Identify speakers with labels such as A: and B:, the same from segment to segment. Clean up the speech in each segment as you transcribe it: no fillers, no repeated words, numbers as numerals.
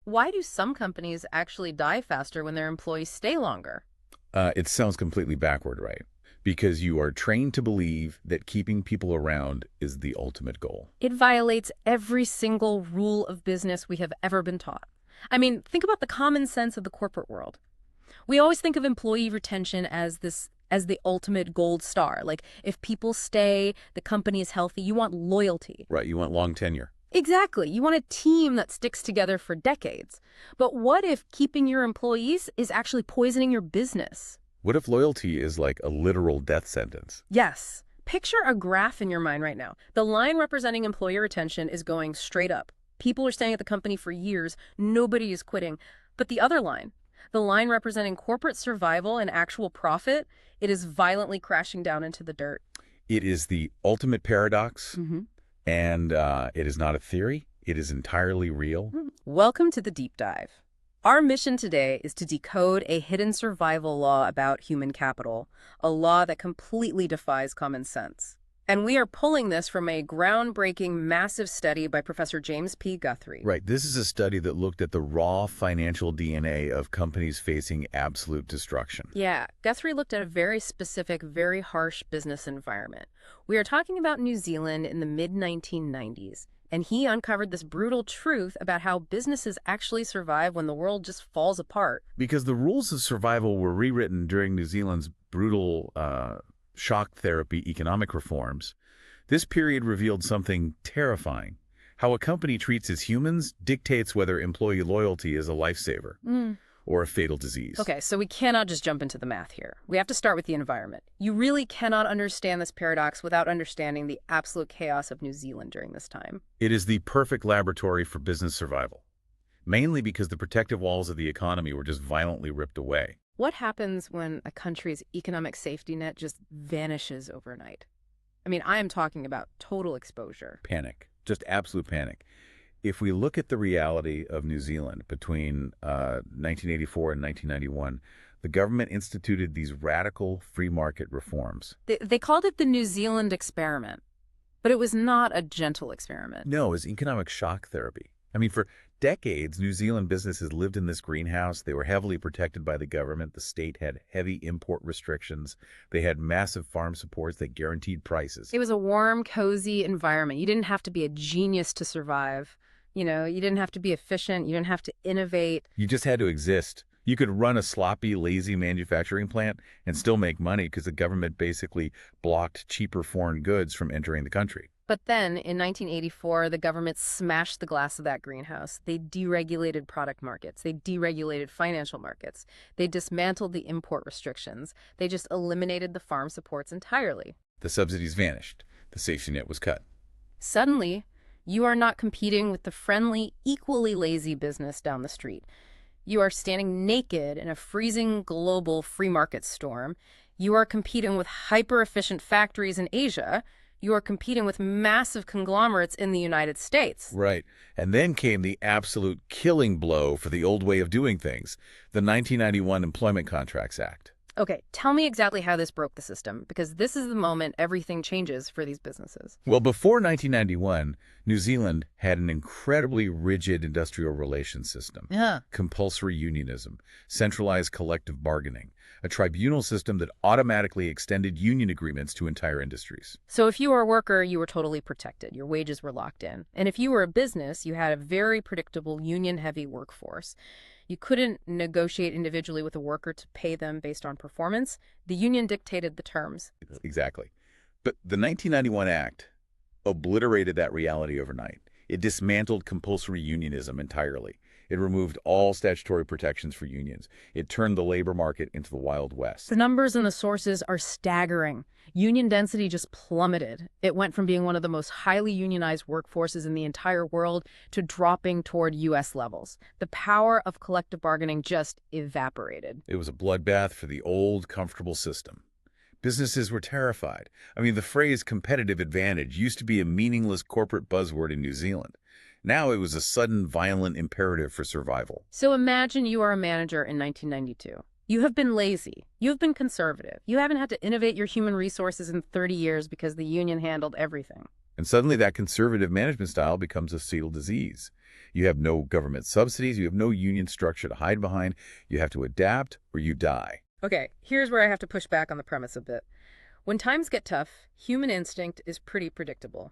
A: Why do some companies actually die faster when their employees stay longer?
B: It sounds completely backward, right? Because you are trained to believe that keeping people around is the ultimate goal.
A: It violates every single rule of business we have ever been taught. I mean, think about the common sense of the corporate world. We always think of employee retention as the ultimate gold star. Like, if people stay, the company is healthy, you want loyalty.
B: Right, you want long tenure.
A: Exactly. You want a team that sticks together for decades. But what if keeping your employees is actually poisoning your business?
B: What if loyalty is like a literal death sentence?
A: Yes. Picture a graph in your mind right now. The line representing employee retention is going straight up. People are staying at the company for years. Nobody is quitting. But the other line, the line representing corporate survival and actual profit, it is violently crashing down into the dirt.
B: It is the ultimate paradox,
A: Mm-hmm.
B: and it is not a theory. It is entirely real.
A: Welcome to the Deep Dive. Our mission today is to decode a hidden survival law about human capital, a law that completely defies common sense. And we are pulling this from a groundbreaking, massive study by Professor James P. Guthrie.
B: Right, this is a study that looked at the raw financial DNA of companies facing absolute destruction.
A: Yeah, Guthrie looked at a very specific, very harsh business environment. We are talking about New Zealand in the mid-1990s. And he uncovered this brutal truth about how businesses actually survive when the world just falls apart.
B: Because the rules of survival were rewritten during New Zealand's brutal shock therapy economic reforms, this period revealed something terrifying. How a company treats its humans dictates whether employee loyalty is a lifesaver or a fatal disease.
A: Okay, so we cannot just jump into the math here. We have to start with the environment. You really cannot understand this paradox without understanding the absolute chaos of New Zealand during this time.
B: It is the perfect laboratory for business survival, mainly because the protective walls of the economy were just violently ripped away.
A: What happens when a country's economic safety net just vanishes overnight? I mean, I am talking about total exposure.
B: Panic, just absolute panic. If we look at the reality of New Zealand between 1984 and 1991, the government instituted these radical free market reforms.
A: They called it the New Zealand experiment, but it was not a gentle experiment.
B: No, it was economic shock therapy. I mean, for decades, New Zealand businesses lived in this greenhouse. They were heavily protected by the government. The state had heavy import restrictions. They had massive farm supports that guaranteed prices.
A: It was a warm, cozy environment. You didn't have to be a genius to survive. You know, you didn't have to be efficient. You didn't have to innovate.
B: You just had to exist. You could run a sloppy, lazy manufacturing plant and still make money because the government basically blocked cheaper foreign goods from entering the country.
A: But then, in 1984, the government smashed the glass of that greenhouse. They deregulated product markets. They deregulated financial markets. They dismantled the import restrictions. They just eliminated the farm supports entirely.
B: The subsidies vanished. The safety net was cut.
A: Suddenly, you are not competing with the friendly, equally lazy business down the street. You are standing naked in a freezing global free market storm. You are competing with hyper-efficient factories in Asia. You are competing with massive conglomerates in the United States.
B: Right. And then came the absolute killing blow for the old way of doing things, the 1991 Employment Contracts Act.
A: Okay, tell me exactly how this broke the system, because this is the moment everything changes for these businesses.
B: Well, before 1991, New Zealand had an incredibly rigid industrial relations system.
A: Yeah.
B: Compulsory unionism, centralized collective bargaining, a tribunal system that automatically extended union agreements to entire industries.
A: So if you were a worker, you were totally protected. Your wages were locked in. And if you were a business, you had a very predictable union-heavy workforce. You couldn't negotiate individually with a worker to pay them based on performance. The union dictated the terms.
B: Exactly. But the 1991 Act obliterated that reality overnight. It dismantled compulsory unionism entirely. It removed all statutory protections for unions. It turned the labor market into the Wild West.
A: The numbers and the sources are staggering. Union density just plummeted. It went from being one of the most highly unionized workforces in the entire world to dropping toward U.S. levels. The power of collective bargaining just evaporated.
B: It was a bloodbath for the old, comfortable system. Businesses were terrified. I mean, the phrase competitive advantage used to be a meaningless corporate buzzword in New Zealand. Now it was a sudden, violent imperative for survival.
A: So imagine you are a manager in 1992. You have been lazy. You have been conservative. You haven't had to innovate your human resources in 30 years because the union handled everything.
B: And suddenly that conservative management style becomes a fatal disease. You have no government subsidies. You have no union structure to hide behind. You have to adapt or you die.
A: Okay, here's where I have to push back on the premise a bit. When times get tough, human instinct is pretty predictable.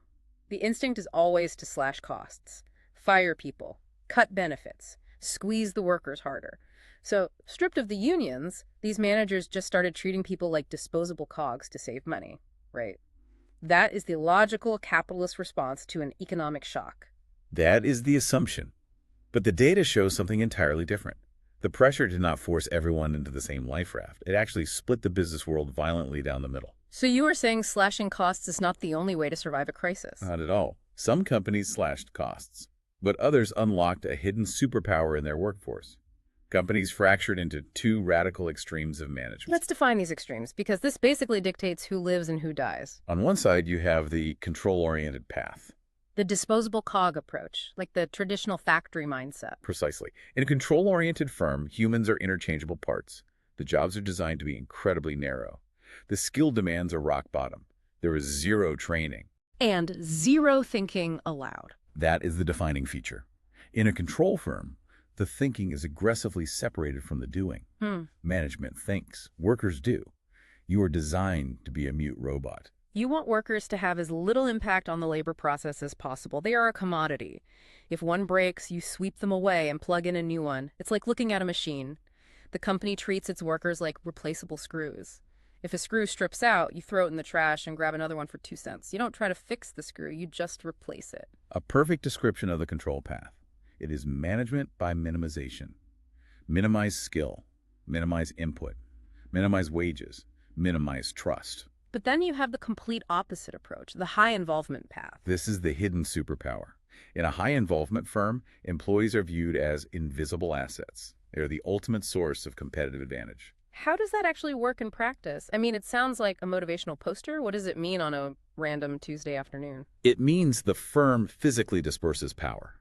A: The instinct is always to slash costs, fire people, cut benefits, squeeze the workers harder. So, stripped of the unions, these managers just started treating people like disposable cogs to save money, right? That is the logical capitalist response to an economic shock.
B: That is the assumption. But the data shows something entirely different. The pressure did not force everyone into the same life raft. It actually split the business world violently down the middle.
A: So you are saying slashing costs is not the only way to survive a crisis?
B: Not at all. Some companies slashed costs, but others unlocked a hidden superpower in their workforce. Companies fractured into two radical extremes of management.
A: Let's define these extremes, because this basically dictates who lives and who dies.
B: On one side, you have the control-oriented path.
A: The disposable cog approach, like the traditional factory mindset.
B: Precisely. In a control-oriented firm, humans are interchangeable parts. The jobs are designed to be incredibly narrow. The skill demands are rock bottom. There is zero training.
A: And zero thinking allowed.
B: That is the defining feature. In a control firm, the thinking is aggressively separated from the doing. Management thinks. Workers do. You are designed to be a mute robot.
A: You want workers to have as little impact on the labor process as possible. They are a commodity. If one breaks, you sweep them away and plug in a new one. It's like looking at a machine. The company treats its workers like replaceable screws. If a screw strips out, you throw it in the trash and grab another one for 2 cents. You don't try to fix the screw, you just replace it.
B: A perfect description of the control path. It is management by minimization. Minimize skill, minimize input, minimize wages, minimize trust.
A: But then you have the complete opposite approach, the high involvement path.
B: This is the hidden superpower. In a high involvement firm, employees are viewed as invisible assets. They are the ultimate source of competitive advantage.
A: How does that actually work in practice? I mean, it sounds like a motivational poster. What does it mean on a random Tuesday afternoon?
B: It means the firm physically disperses power.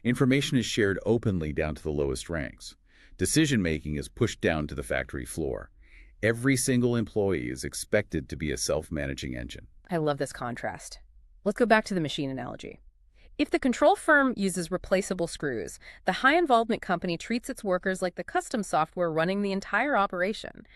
B: Information is shared openly down to the lowest ranks. Decision-making is pushed down to the factory floor. Every single employee is expected to be a self-managing engine.
A: I love this contrast. Let's go back to the machine analogy. If the control firm uses replaceable screws, the high-involvement company treats its workers like the custom software running the entire operation.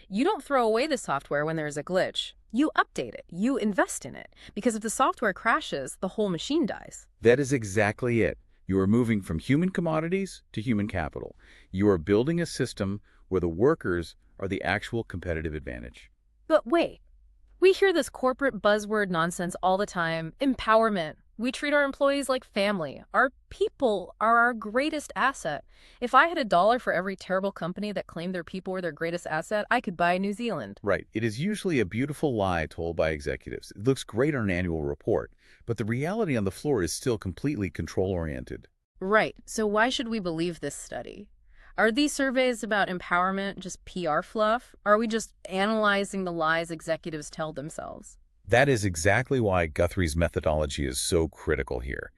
A: You don't throw away the software when there's a glitch. You update it. You invest in it. Because if the software crashes, the whole machine dies.
B: That is exactly it. You are moving from human commodities to human capital. You are building a system where the workers are the actual competitive advantage.
A: But wait, we hear this corporate buzzword nonsense all the time. Empowerment. We treat our employees like family. Our people are our greatest asset. If I had $1 for every terrible company that claimed their people were their greatest asset, I could buy New Zealand.
B: Right. It is usually a beautiful lie told by executives. It looks great on an annual report, but the reality on the floor is still completely control-oriented.
A: Right. So why should we believe this study? Are these surveys about empowerment just PR fluff? Are we just analyzing the lies executives tell themselves?
B: That is exactly why Guthrie's methodology is so critical here.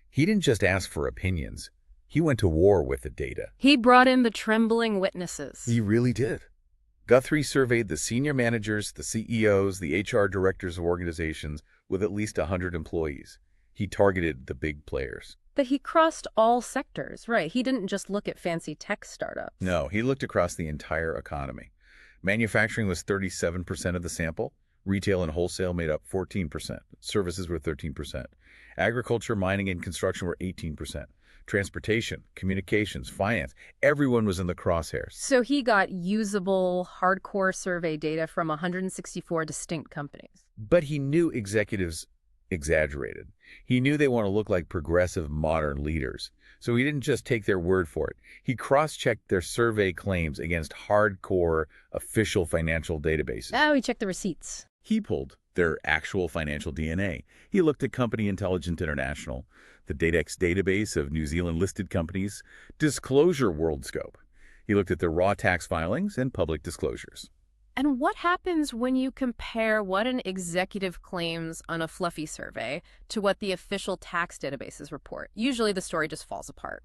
B: He didn't just ask for opinions. He went to war with the data.
A: He brought in the trembling witnesses.
B: He really did. Guthrie surveyed the senior managers, the CEOs, the HR directors of organizations with at least 100 employees. He targeted the big players.
A: But he crossed all sectors, right? He didn't just look at fancy tech startups.
B: No, he looked across the entire economy. Manufacturing was 37% of the sample. Retail and wholesale made up 14%. Services were 13%. Agriculture, mining, and construction were 18%. Transportation, communications, finance, everyone was in the crosshairs.
A: So he got usable, hardcore survey data from 164 distinct companies.
B: But he knew executives exaggerated. He knew they want to look like progressive, modern leaders. So he didn't just take their word for it. He cross-checked their survey claims against hardcore, official financial databases.
A: Oh, he checked the receipts.
B: He pulled their actual financial DNA. He looked at Company Intelligence International, the DataX database of New Zealand-listed companies, Disclosure WorldScope. He looked at their raw tax filings and public disclosures.
A: And what happens when you compare what an executive claims on a fluffy survey to what the official tax databases report? Usually the story just falls apart.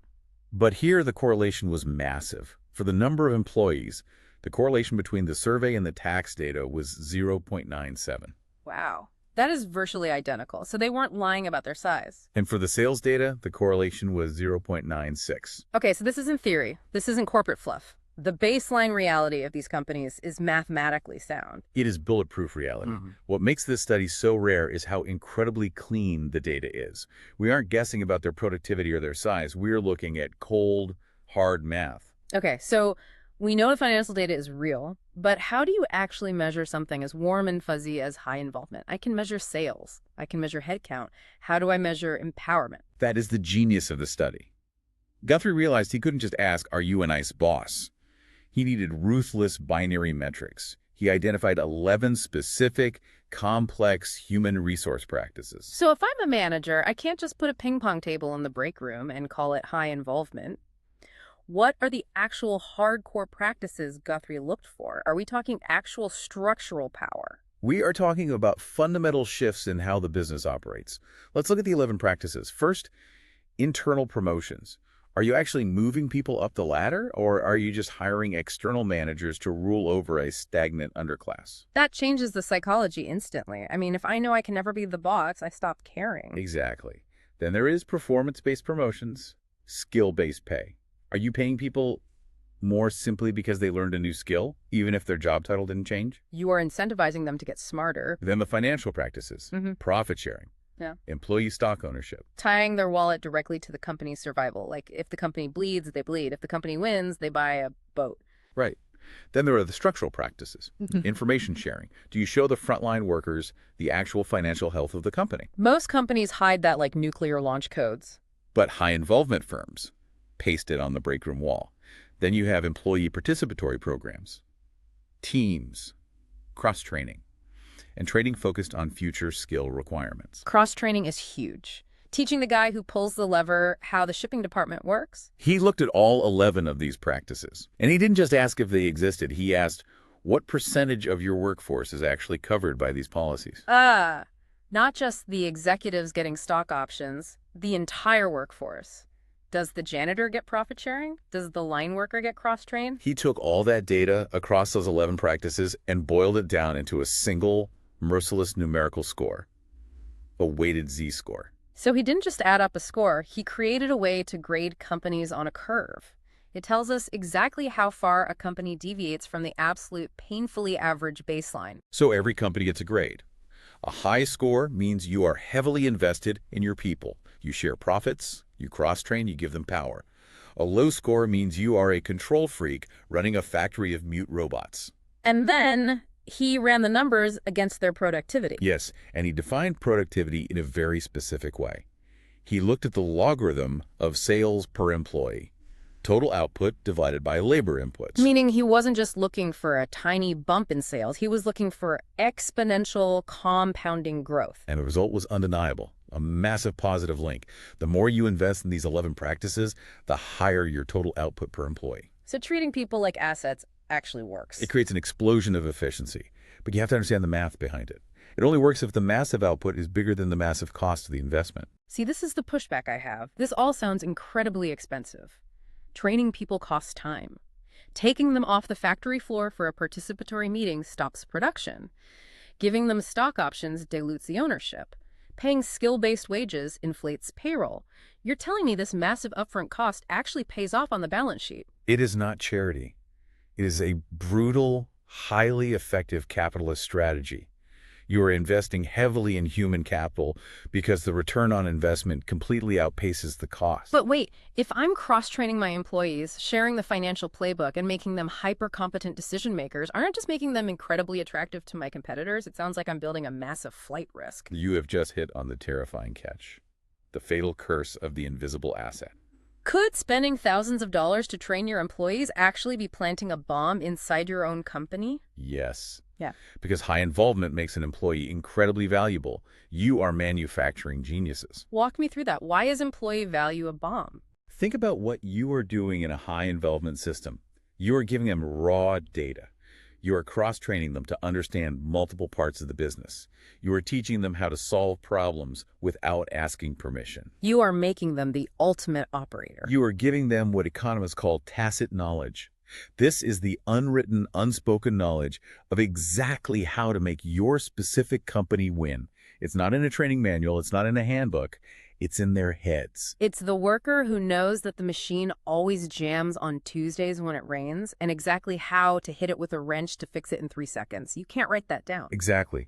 B: But here the correlation was massive. For the number of employees, the correlation between the survey and the tax data was 0.97.
A: Wow. That is virtually identical. So they weren't lying about their size.
B: And for the sales data, the correlation was 0.96.
A: Okay, so this isn't theory. This isn't corporate fluff. The baseline reality of these companies is mathematically sound.
B: It is bulletproof reality. What makes this study so rare is how incredibly clean the data is. We aren't guessing about their productivity or their size. We're looking at cold, hard math.
A: Okay, so we know the financial data is real, but how do you actually measure something as warm and fuzzy as high involvement? I can measure sales. I can measure headcount. How do I measure empowerment?
B: That is the genius of the study. Guthrie realized he couldn't just ask, "Are you a nice boss?" He needed ruthless binary metrics. He identified 11 specific, complex human resource practices.
A: So if I'm a manager, I can't just put a ping pong table in the break room and call it high involvement. What are the actual hardcore practices Guthrie looked for? Are we talking actual structural power?
B: We are talking about fundamental shifts in how the business operates. Let's look at the 11 practices. First, internal promotions. Are you actually moving people up the ladder, or are you just hiring external managers to rule over a stagnant underclass?
A: That changes the psychology instantly. I mean, if I know I can never be the boss, I stop caring.
B: Exactly. Then there is performance-based promotions, skill-based pay. Are you paying people more simply because they learned a new skill, even if their job title didn't change?
A: You are incentivizing them to get smarter.
B: Then the financial practices, profit sharing, employee stock ownership.
A: Tying their wallet directly to the company's survival. Like, if the company bleeds, they bleed. If the company wins, they buy a boat.
B: Right. Then there are the structural practices, information sharing. Do you show the frontline workers the actual financial health of the company?
A: Most companies hide that like nuclear launch codes.
B: But high-involvement firms paste it on the break room wall. Then you have employee participatory programs, teams, cross-training, and training focused on future skill requirements.
A: Cross-training is huge. Teaching the guy who pulls the lever how the shipping department works.
B: He looked at all 11 of these practices. And he didn't just ask if they existed. He asked, what percentage of your workforce is actually covered by these policies?
A: Not just the executives getting stock options, the entire workforce. Does the janitor get profit sharing? Does the line worker get cross-trained?
B: He took all that data across those 11 practices and boiled it down into a single, merciless numerical score, a weighted Z-score.
A: So he didn't just add up a score, he created a way to grade companies on a curve. It tells us exactly how far a company deviates from the absolute painfully average baseline.
B: So every company gets a grade. A high score means you are heavily invested in your people. You share profits, you cross-train, you give them power. A low score means you are a control freak running a factory of mute robots.
A: And then he ran the numbers against their productivity.
B: Yes, and he defined productivity in a very specific way. He looked at the logarithm of sales per employee, total output divided by labor inputs.
A: Meaning he wasn't just looking for a tiny bump in sales, he was looking for exponential compounding growth.
B: And the result was undeniable. A massive positive link. The more you invest in these 11 practices, the higher your total output per employee.
A: So treating people like assets actually works.
B: It creates an explosion of efficiency, but you have to understand the math behind it. It only works if the massive output is bigger than the massive cost of the investment.
A: See, this is the pushback I have. This all sounds incredibly expensive. Training people costs time. Taking them off the factory floor for a participatory meeting stops production. Giving them stock options dilutes the ownership. Paying skill-based wages inflates payroll. You're telling me this massive upfront cost actually pays off on the balance sheet.
B: It is not charity. It is a brutal, highly effective capitalist strategy. You are investing heavily in human capital because the return on investment completely outpaces the cost.
A: But wait, if I'm cross-training my employees, sharing the financial playbook, and making them hyper-competent decision makers, aren't I just making them incredibly attractive to my competitors? It sounds like I'm building a massive flight risk.
B: You have just hit on the terrifying catch, the fatal curse of the invisible asset.
A: Could spending thousands of dollars to train your employees actually be planting a bomb inside your own company?
B: Yes.
A: Yeah.
B: Because high involvement makes an employee incredibly valuable. You are manufacturing geniuses.
A: Walk me through that. Why is employee value a bomb?
B: Think about what you are doing in a high involvement system. You are giving them raw data. You are cross-training them to understand multiple parts of the business. You are teaching them how to solve problems without asking permission.
A: You are making them the ultimate operator.
B: You are giving them what economists call tacit knowledge. This is the unwritten, unspoken knowledge of exactly how to make your specific company win. It's not in a training manual. It's not in a handbook. It's in their heads.
A: It's the worker who knows that the machine always jams on Tuesdays when it rains and exactly how to hit it with a wrench to fix it in 3 seconds. You can't write that down.
B: Exactly.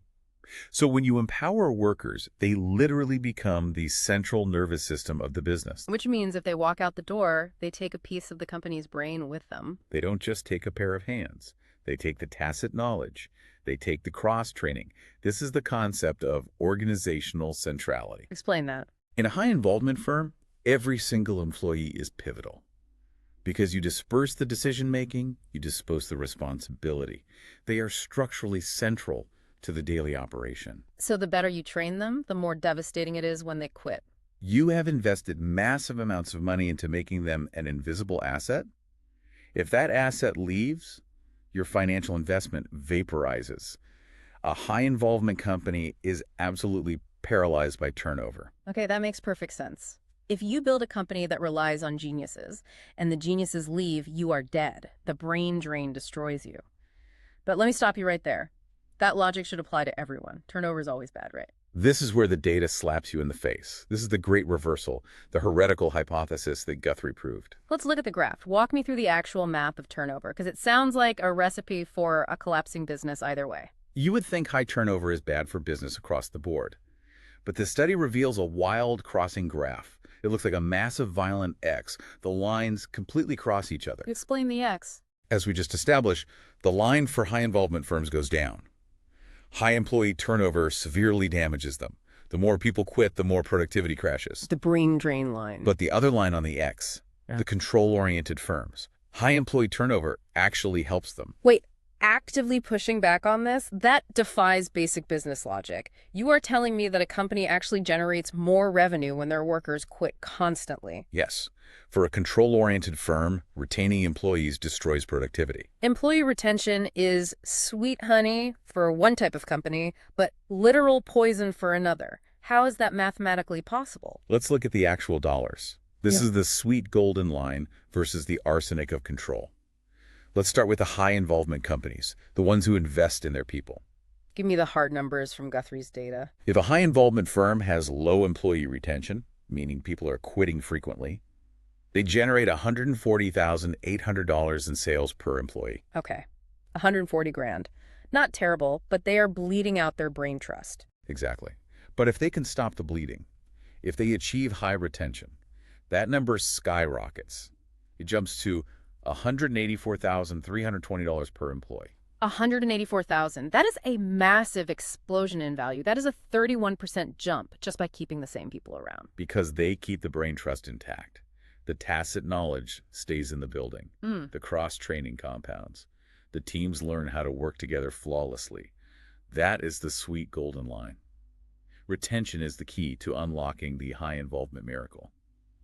B: So when you empower workers, they literally become the central nervous system of the business.
A: Which means if they walk out the door, they take a piece of the company's brain with them.
B: They don't just take a pair of hands. They take the tacit knowledge. They take the cross-training. This is the concept of organizational centrality.
A: Explain that.
B: In a high-involvement firm, every single employee is pivotal. Because you disperse the decision-making, you disperse the responsibility. They are structurally central to the daily operation.
A: So the better you train them, the more devastating it is when they quit.
B: You have invested massive amounts of money into making them an invisible asset. If that asset leaves, your financial investment vaporizes. A high-involvement company is absolutely paralyzed by turnover.
A: Okay, that makes perfect sense. If you build a company that relies on geniuses, and the geniuses leave, you are dead. The brain drain destroys you. But let me stop you right there. That logic should apply to everyone. Turnover is always bad, right?
B: This is where the data slaps you in the face. This is the great reversal, the heretical hypothesis that Guthrie proved.
A: Let's look at the graph. Walk me through the actual math of turnover, because it sounds like a recipe for a collapsing business either way.
B: You would think high turnover is bad for business across the board. But the study reveals a wild crossing graph. It looks like a massive violent X. The lines completely cross each other.
A: Explain the X.
B: As we just established, the line for high-involvement firms goes down. High employee turnover severely damages them. The more people quit, the more productivity crashes.
A: The brain drain line.
B: But the other line on the X, the control-oriented firms, high employee turnover actually helps them.
A: Wait, actively pushing back on this? That defies basic business logic. You are telling me that a company actually generates more revenue when their workers quit constantly.
B: Yes. For a control-oriented firm, retaining employees destroys productivity.
A: Employee retention is sweet honey for one type of company, but literal poison for another. How is that mathematically possible?
B: Let's look at the actual dollars. This is the sweet golden line versus the arsenic of control. Let's start with the high-involvement companies, the ones who invest in their people.
A: Give me the hard numbers from Guthrie's data.
B: If a high-involvement firm has low employee retention, meaning people are quitting frequently, they generate $140,800 in sales per employee.
A: Okay, 140 grand. Not terrible, but they are bleeding out their brain trust.
B: Exactly. But if they can stop the bleeding, if they achieve high retention, that number skyrockets. It jumps to $184,320 per employee.
A: 184,000. That is a massive explosion in value. That is a 31% jump just by keeping the same people around.
B: Because they keep the brain trust intact. The tacit knowledge stays in the building. The cross-training compounds. The teams learn how to work together flawlessly. That is the sweet golden line. Retention is the key to unlocking the high-involvement miracle.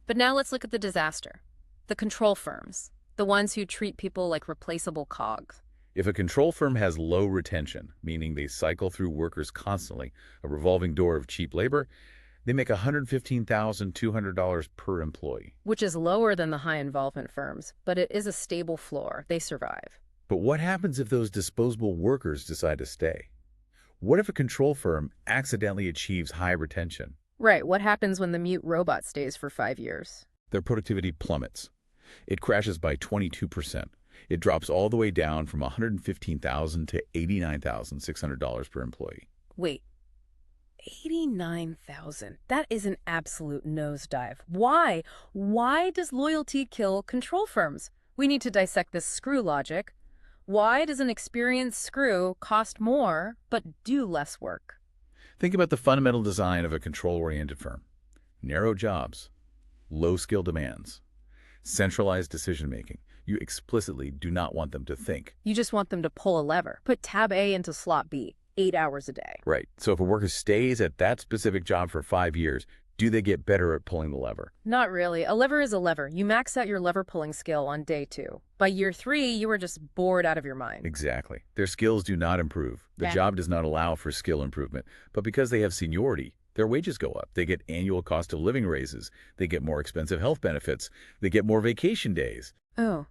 A: But now let's look at the disaster. The control firms. The ones who treat people like replaceable cogs.
B: If a control firm has low retention, meaning they cycle through workers constantly, a revolving door of cheap labor, they make $115,200 per employee.
A: Which is lower than the high-involvement firms, but it is a stable floor. They survive.
B: But what happens if those disposable workers decide to stay? What if a control firm accidentally achieves high retention?
A: Right. What happens when the mute robot stays for 5 years?
B: Their productivity plummets. It crashes by 22%. It drops all the way down from $115,000 to $89,600 per employee.
A: Wait. 89,000. That is an absolute nosedive. Why? Why does loyalty kill control firms? We need to dissect this screw logic. Why does an experienced screw cost more but do less work?
B: Think about the fundamental design of a control-oriented firm. Narrow jobs, low skill demands, centralized decision-making. You explicitly do not want them to think.
A: You just want them to pull a lever. Put tab A into slot B, 8 hours a day.
B: Right. So if a worker stays at that specific job for 5 years, do they get better at pulling the lever?
A: Not really. A lever is a lever. You max out your lever pulling skill on day 2. By year 3, you are just bored out of your mind.
B: Exactly. Their skills do not improve. The job does not allow for skill improvement. But because they have seniority, their wages go up. They get annual cost of living raises. They get more expensive health benefits. They get more vacation days.
A: Oh,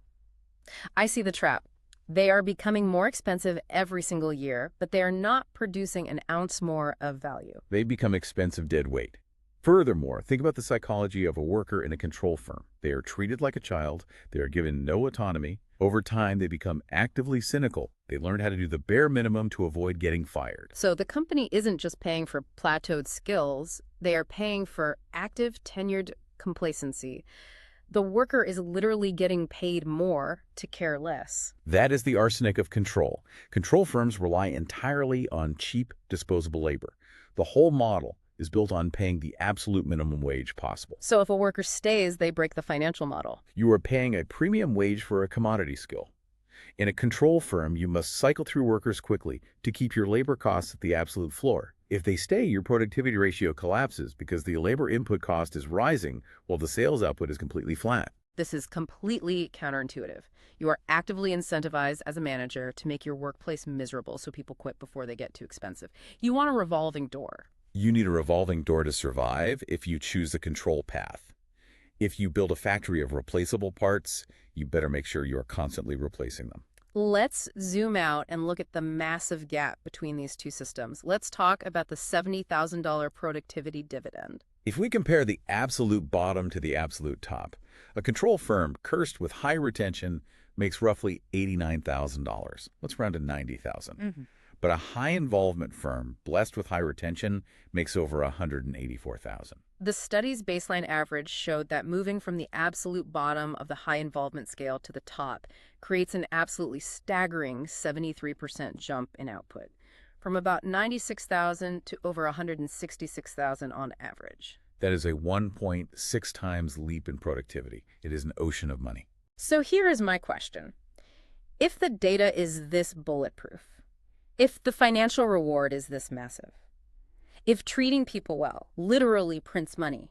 A: I see the trap. They are becoming more expensive every single year, but they are not producing an ounce more of value.
B: They become expensive dead weight. Furthermore, think about the psychology of a worker in a control firm. They are treated like a child. They are given no autonomy. Over time, they become actively cynical. They learn how to do the bare minimum to avoid getting fired.
A: So the company isn't just paying for plateaued skills. They are paying for active, tenured complacency. The worker is literally getting paid more to care less.
B: That is the arsenic of control. Control firms rely entirely on cheap, disposable labor. The whole model is built on paying the absolute minimum wage possible.
A: So if a worker stays, they break the financial model.
B: You are paying a premium wage for a commodity skill. In a control firm, you must cycle through workers quickly to keep your labor costs at the absolute floor. If they stay, your productivity ratio collapses because the labor input cost is rising while the sales output is completely flat.
A: This is completely counterintuitive. You are actively incentivized as a manager to make your workplace miserable so people quit before they get too expensive. You want a revolving door.
B: You need a revolving door to survive if you choose the control path. If you build a factory of replaceable parts, you better make sure you are constantly replacing them.
A: Let's zoom out and look at the massive gap between these two systems. Let's talk about the $70,000 productivity dividend.
B: If we compare the absolute bottom to the absolute top, a control firm cursed with high retention makes roughly $89,000. Let's round to $90,000. But a high-involvement firm, blessed with high retention, makes over $184,000.
A: The study's baseline average showed that moving from the absolute bottom of the high-involvement scale to the top creates an absolutely staggering 73% jump in output, from about $96,000 to over $166,000 on average.
B: That is a 1.6 times leap in productivity. It is an ocean of money.
A: So here is my question. If the data is this bulletproof, if the financial reward is this massive, if treating people well literally prints money,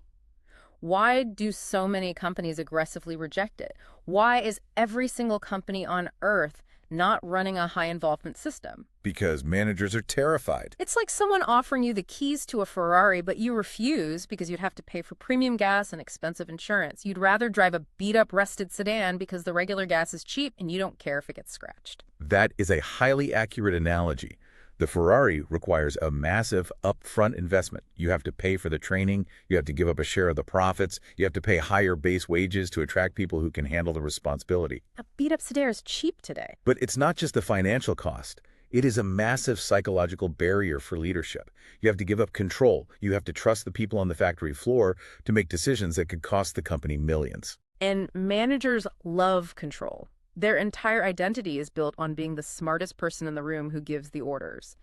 A: why do so many companies aggressively reject it? Why is every single company on earth not running a high-involvement system?
B: Because managers are terrified.
A: It's like someone offering you the keys to a Ferrari, but you refuse because you'd have to pay for premium gas and expensive insurance. You'd rather drive a beat-up, rusted sedan because the regular gas is cheap and you don't care if it gets scratched.
B: That is a highly accurate analogy. The Ferrari requires a massive upfront investment. You have to pay for the training, you have to give up a share of the profits, you have to pay higher base wages to attract people who can handle the responsibility.
A: A beat-up sedan is cheap today.
B: But it's not just the financial cost. It is a massive psychological barrier for leadership. You have to give up control. You have to trust the people on the factory floor to make decisions that could cost the company millions.
A: And managers love control. Their entire identity is built on being the smartest person in the room who gives the orders.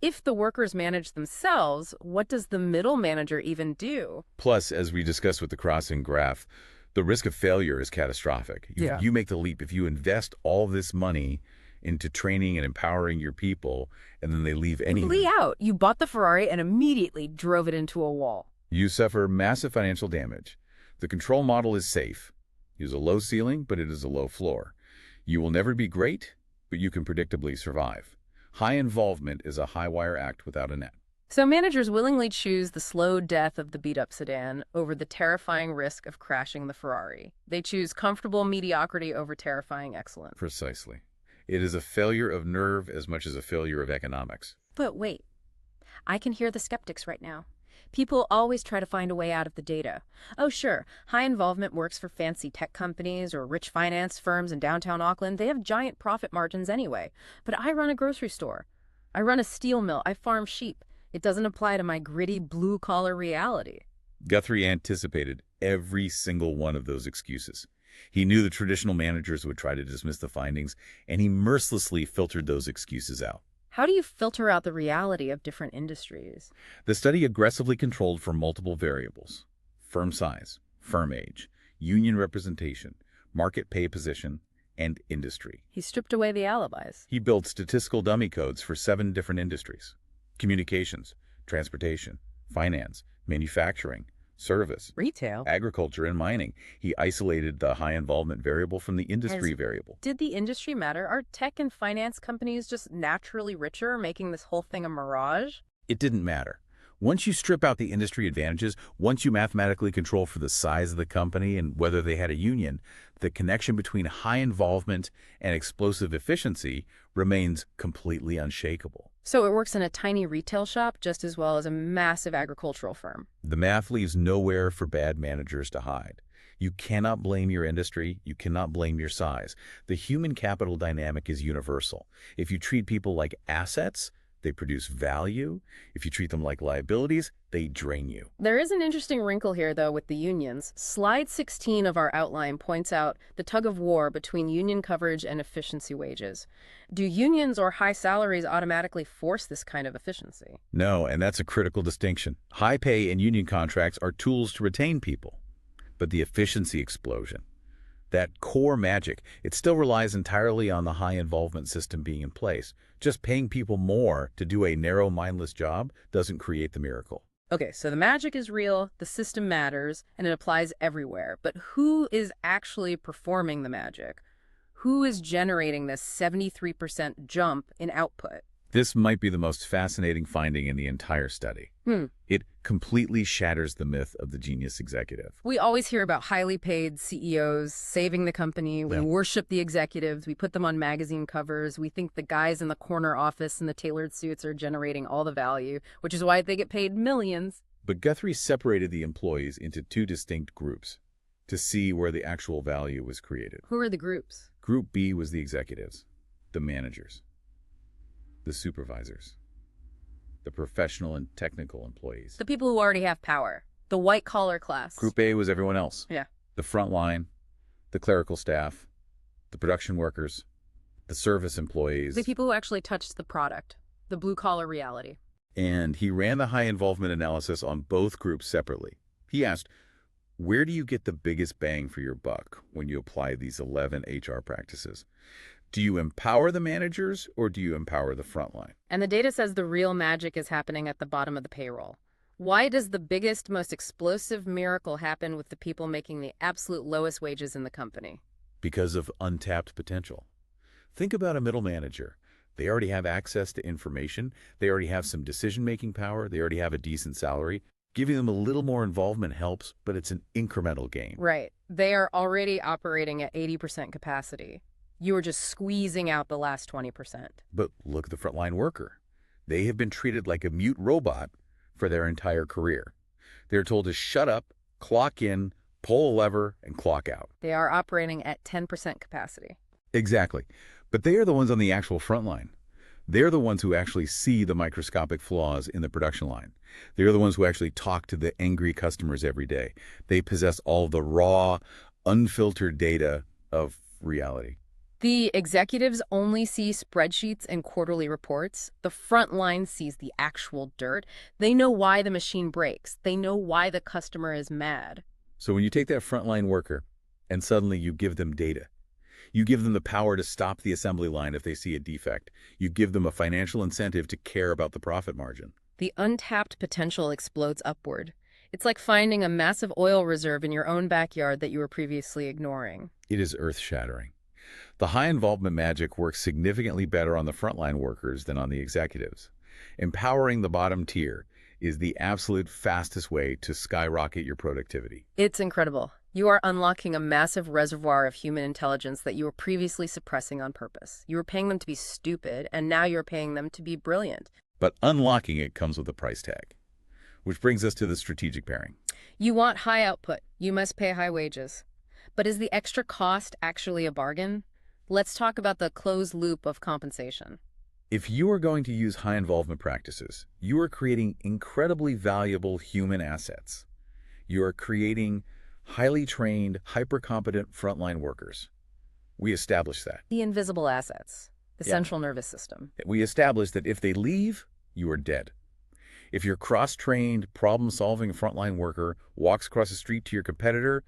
A: If the workers manage themselves, what does the middle manager even do?
B: Plus, as we discussed with the crossing graph, the risk of failure is catastrophic. You make the leap. If you invest all this money into training and empowering your people, and then they leave anyway.
A: Out. You bought the Ferrari and immediately drove it into a wall.
B: You suffer massive financial damage. The control model is safe. It is a low ceiling, but it is a low floor. You will never be great, but you can predictably survive. High involvement is a high-wire act without a net.
A: So managers willingly choose the slow death of the beat-up sedan over the terrifying risk of crashing the Ferrari. They choose comfortable mediocrity over terrifying excellence.
B: Precisely. It is a failure of nerve as much as a failure of economics.
A: But wait, I can hear the skeptics right now. People always try to find a way out of the data. Oh, sure, high involvement works for fancy tech companies or rich finance firms in downtown Auckland. They have giant profit margins anyway. But I run a grocery store. I run a steel mill. I farm sheep. It doesn't apply to my gritty blue-collar reality.
B: Guthrie anticipated every single one of those excuses. He knew the traditional managers would try to dismiss the findings, and he mercilessly filtered those excuses out.
A: How do you filter out the reality of different industries?
B: The study aggressively controlled for multiple variables: firm size, firm age, union representation, market pay position, and industry.
A: He stripped away the alibis.
B: He built statistical dummy codes for 7 different industries: communications, transportation, finance, manufacturing, service,
A: Retail.
B: agriculture, and mining. He isolated the high involvement variable from the industry variable.
A: Did the industry matter? Are tech and finance companies just naturally richer, making this whole thing a mirage?
B: It didn't matter. Once you strip out the industry advantages, once you mathematically control for the size of the company and whether they had a union, the connection between high involvement and explosive efficiency remains completely unshakable.
A: So it works in a tiny retail shop just as well as a massive agricultural firm.
B: The math leaves nowhere for bad managers to hide. You cannot blame your industry. You cannot blame your size. The human capital dynamic is universal. If you treat people like assets, they produce value. If you treat them like liabilities, they drain you.
A: There is an interesting wrinkle here, though, with the unions. Slide 16 of our outline points out the tug of war between union coverage and efficiency wages. Do unions or high salaries automatically force this kind of efficiency?
B: No, and that's a critical distinction. High pay and union contracts are tools to retain people. But the efficiency explosion, that core magic, it still relies entirely on the high involvement system being in place. Just paying people more to do a narrow, mindless job doesn't create the miracle.
A: Okay, so the magic is real, the system matters, and it applies everywhere. But who is actually performing the magic? Who is generating this 73% jump in output?
B: This might be the most fascinating finding in the entire study. It completely shatters the myth of the genius executive.
A: We always hear about highly paid CEOs saving the company. We worship the executives. We put them on magazine covers. We think the guys in the corner office in the tailored suits are generating all the value, which is why they get paid millions.
B: But Guthrie separated the employees into two distinct groups to see where the actual value was created.
A: Who are the groups?
B: Group B was the executives, the managers, the supervisors, the professional and technical employees.
A: The people who already have power. The white-collar class.
B: Group A was everyone else.
A: Yeah.
B: The front line, the clerical staff, the production workers, the service employees.
A: The people who actually touched the product. The blue-collar reality.
B: And he ran the high-involvement analysis on both groups separately. He asked, where do you get the biggest bang for your buck when you apply these 11 HR practices? Do you empower the managers or do you empower the frontline?
A: And the data says the real magic is happening at the bottom of the payroll. Why does the biggest, most explosive miracle happen with the people making the absolute lowest wages in the company?
B: Because of untapped potential. Think about a middle manager. They already have access to information. They already have some decision-making power. They already have a decent salary. Giving them a little more involvement helps, but it's an incremental gain.
A: Right. They are already operating at 80% capacity. You are just squeezing out the last 20%.
B: But look at the frontline worker. They have been treated like a mute robot for their entire career. They're told to shut up, clock in, pull a lever, and clock out.
A: They are operating at 10% capacity.
B: Exactly. But they are the ones on the actual front line. They're the ones who actually see the microscopic flaws in the production line. They're the ones who actually talk to the angry customers every day. They possess all the raw, unfiltered data of reality.
A: The executives only see spreadsheets and quarterly reports. The front line sees the actual dirt. They know why the machine breaks. They know why the customer is mad.
B: So when you take that frontline worker and suddenly you give them data, you give them the power to stop the assembly line if they see a defect. You give them a financial incentive to care about the profit margin.
A: The untapped potential explodes upward. It's like finding a massive oil reserve in your own backyard that you were previously ignoring.
B: It is earth-shattering. The high involvement magic works significantly better on the frontline workers than on the executives. Empowering the bottom tier is the absolute fastest way to skyrocket your productivity.
A: It's incredible. You are unlocking a massive reservoir of human intelligence that you were previously suppressing on purpose. You were paying them to be stupid, and now you're paying them to be brilliant.
B: But unlocking it comes with a price tag, which brings us to the strategic pairing.
A: You want high output. You must pay high wages. But is the extra cost actually a bargain? Let's talk about the closed loop of compensation.
B: If you are going to use high involvement practices, you are creating incredibly valuable human assets. You are creating highly trained, hyper-competent frontline workers. We established that.
A: The invisible assets, the central nervous system.
B: We established that if they leave, you are dead. If your cross-trained, problem-solving frontline worker walks across the street to your competitor,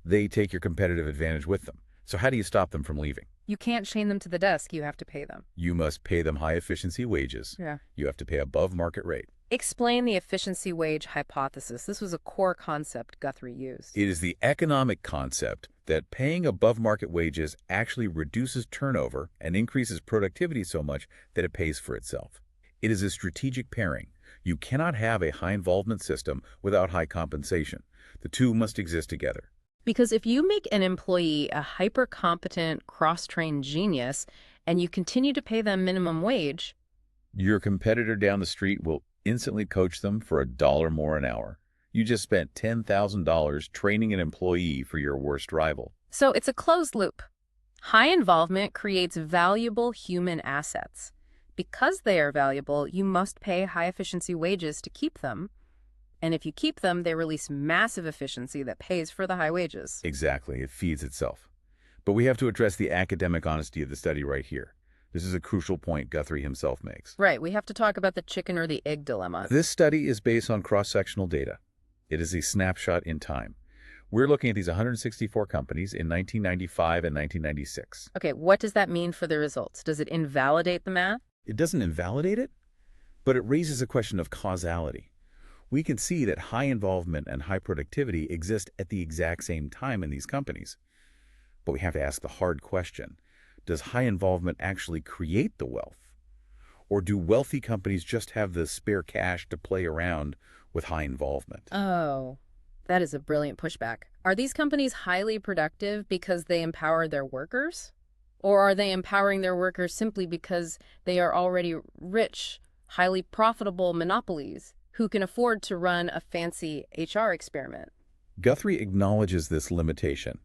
B: they take your competitive advantage with them. So how do you stop them from leaving?
A: You can't chain them to the desk. You have to pay them.
B: You must pay them high-efficiency wages.
A: Yeah.
B: You have to pay above market rate.
A: Explain the efficiency wage hypothesis. This was a core concept Guthrie used.
B: It is the economic concept that paying above market wages actually reduces turnover and increases productivity so much that it pays for itself. It is a strategic pairing. You cannot have a high-involvement system without high compensation. The two must exist together.
A: Because if you make an employee a hyper-competent, cross-trained genius, and you continue to pay them minimum wage,
B: Your competitor down the street will instantly coach them for $1 more an hour. You just spent $10,000 training an employee for your worst rival.
A: so it's a closed loop. High involvement creates valuable human assets. Because they are valuable, you must pay high-efficiency wages to keep them. And if you keep them, they release massive efficiency that pays for the high wages.
B: Exactly, it feeds itself. But we have to address the academic honesty of the study right here. This is a crucial point Guthrie himself makes.
A: Right, we have to talk about the chicken or the egg dilemma.
B: This study is based on cross-sectional data. It is a snapshot in time. We're looking at these 164 companies in 1995 and 1996.
A: Okay, what does that mean for the results? Does it invalidate the math?
B: It doesn't invalidate it, but it raises a question of causality. We can see that high involvement and high productivity exist at the exact same time in these companies. But we have to ask the hard question. Does high involvement actually create the wealth? Or do wealthy companies just have the spare cash to play around with high involvement?
A: Oh, that is a brilliant pushback. Are these companies highly productive because they empower their workers? Or are they empowering their workers simply because they are already rich, highly profitable monopolies who can afford to run a fancy HR experiment?
B: Guthrie acknowledges this limitation.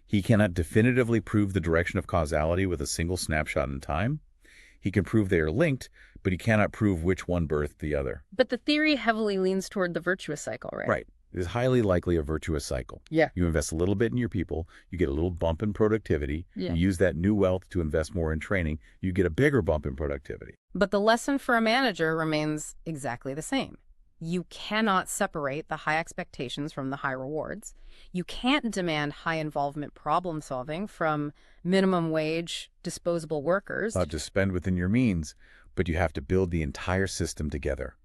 B: He cannot definitively prove the direction of causality with a single snapshot in time. He can prove they are linked, but he cannot prove which one birthed the other.
A: But the theory heavily leans toward the virtuous cycle, right?
B: Right. It is highly likely a virtuous cycle.
A: Yeah.
B: You invest a little bit in your people, you get a little bump in productivity,
A: Yeah.
B: you use that new wealth to invest more in training, you get a bigger bump in productivity.
A: But the lesson for a manager remains exactly the same. You cannot separate the high expectations from the high rewards. You can't demand high involvement problem solving from minimum wage, disposable workers.
B: Not just spend within your means, but you have to build the entire system together.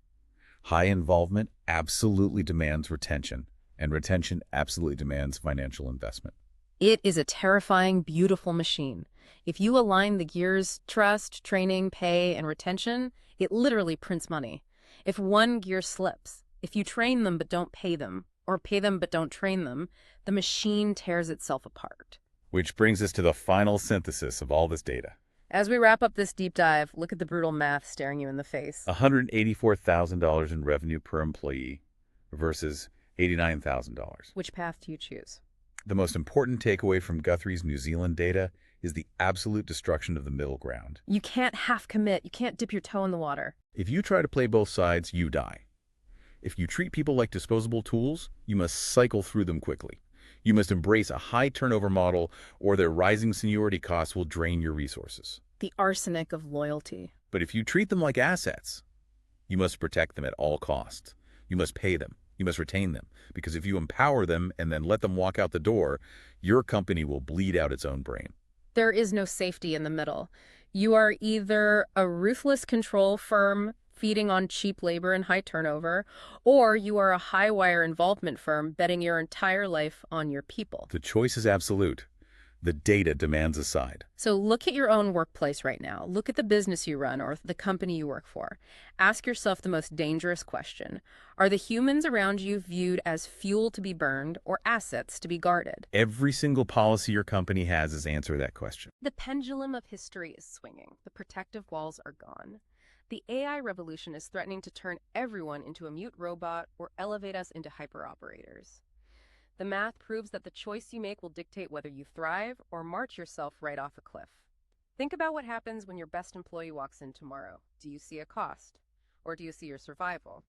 B: High involvement absolutely demands retention, and retention absolutely demands financial investment.
A: It is a terrifying, beautiful machine. If you align the gears, trust, training, pay, and retention, it literally prints money. If one gear slips, if you train them but don't pay them, or pay them but don't train them, the machine tears itself apart.
B: Which brings us to the final synthesis of all this data.
A: As we wrap up this deep dive, look at the brutal math staring you in the face.
B: $184,000 in revenue per employee versus $89,000.
A: Which path do you choose?
B: The most important takeaway from Guthrie's New Zealand data is the absolute destruction of the middle ground.
A: You can't half commit. You can't dip your toe in the water.
B: If you try to play both sides, you die. If you treat people like disposable tools, you must cycle through them quickly. You must embrace a high turnover model, or their rising seniority costs will drain your resources.
A: The arsenic of loyalty.
B: But if you treat them like assets, you must protect them at all costs. You must pay them. You must retain them. Because if you empower them and then let them walk out the door, your company will bleed out its own brain.
A: There is no safety in the middle. You are either a ruthless control firm feeding on cheap labor and high turnover, or you are a high-wire involvement firm betting your entire life on your people.
B: The choice is absolute. The data demands a side.
A: So look at your own workplace right now. Look at the business you run or the company you work for. Ask yourself the most dangerous question. Are the humans around you viewed as fuel to be burned or assets to be guarded?
B: Every single policy your company has is answer that question.
A: The pendulum of history is swinging. The protective walls are gone. The AI revolution is threatening to turn everyone into a mute robot or elevate us into hyper-operators. The math proves that the choice you make will dictate whether you thrive or march yourself right off a cliff. Think about what happens when your best employee walks in tomorrow. Do you see a cost? Or do you see your survival?